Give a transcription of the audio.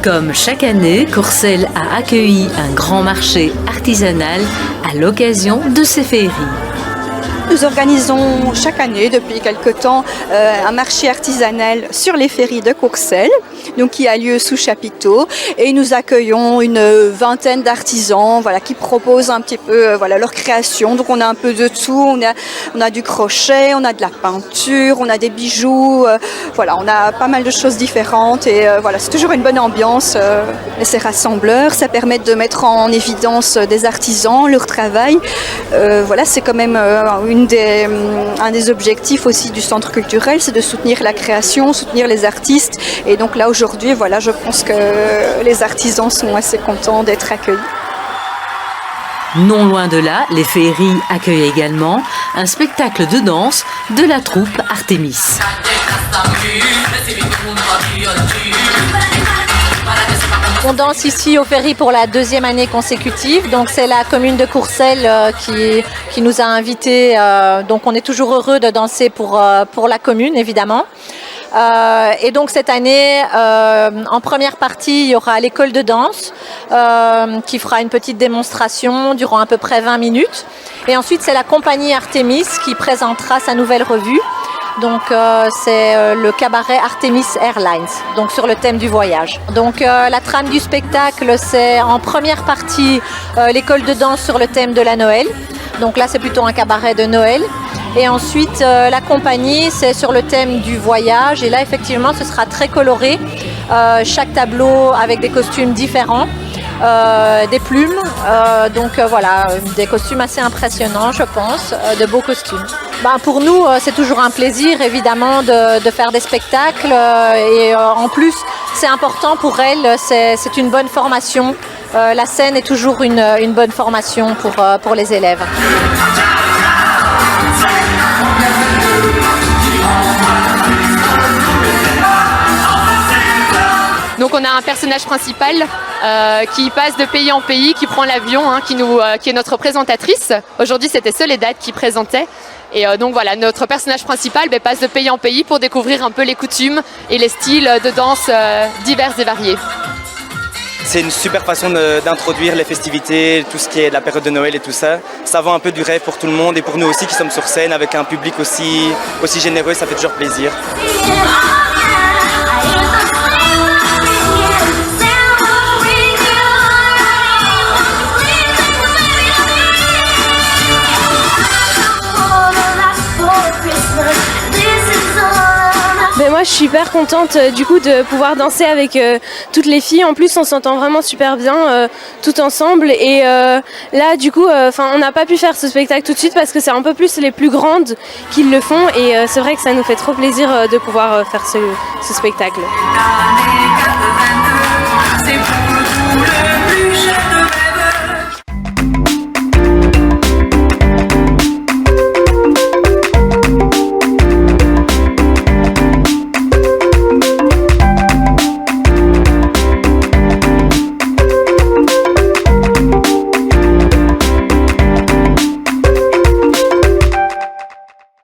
Comme chaque année, Courcelles a accueilli un grand marché artisanal à l'occasion de ces féeries. Nous organisons chaque année, depuis quelque temps, un marché artisanal sur les féeries de Courcelles, donc qui a lieu sous chapiteau, et nous accueillons une vingtaine d'artisans, voilà, qui proposent un petit peu, voilà, leur création. Donc on a un peu de tout, on a du crochet, on a de la peinture, on a des bijoux, voilà, on a pas mal de choses différentes, et voilà, c'est toujours une bonne ambiance. Et c'est rassembleur, ça permet de mettre en évidence des artisans, leur travail. Voilà, c'est quand même un des objectifs aussi du centre culturel, c'est de soutenir la création, soutenir les artistes. Et donc là aujourd'hui, voilà, je pense que les artisans sont assez contents d'être accueillis. Non loin de là, les féeries accueillent également un spectacle de danse de la troupe Artémis. On danse ici aux féeries pour la deuxième année consécutive. Donc c'est la commune de Courcelles qui nous a invités. Donc on est toujours heureux de danser pour la commune, évidemment. Et donc cette année, en première partie, il y aura l'école de danse qui fera une petite démonstration durant à peu près 20 minutes. Et ensuite, c'est la compagnie Artémis qui présentera sa nouvelle revue. Donc c'est le cabaret Artemis Airlines, donc sur le thème du voyage. Donc la trame du spectacle, c'est en première partie l'école de danse sur le thème de la Noël. Donc là, c'est plutôt un cabaret de Noël. Et ensuite, la compagnie, c'est sur le thème du voyage. Et là, effectivement, ce sera très coloré. Chaque tableau avec des costumes différents. Des plumes, donc voilà, des costumes assez impressionnants, je pense, de beaux costumes. Pour nous, c'est toujours un plaisir, évidemment, de faire des spectacles, et en plus, c'est important pour elles, c'est une bonne formation. La scène est toujours une bonne formation pour les élèves. Donc on a un personnage principal qui passe de pays en pays, qui prend l'avion, qui est notre présentatrice. Aujourd'hui c'était Soledad qui présentait. Et donc voilà, notre personnage principal passe de pays en pays pour découvrir un peu les coutumes et les styles de danse divers et variés. C'est une super façon d'introduire les festivités, tout ce qui est de la période de Noël et tout ça. Ça vend un peu du rêve pour tout le monde et pour nous aussi qui sommes sur scène avec un public aussi généreux, ça fait toujours plaisir. Moi je suis hyper contente du coup de pouvoir danser avec toutes les filles. En plus on s'entend vraiment super bien tout ensemble, et là du coup on n'a pas pu faire ce spectacle tout de suite parce que c'est un peu plus les plus grandes qui le font, et c'est vrai que ça nous fait trop plaisir de pouvoir faire ce spectacle.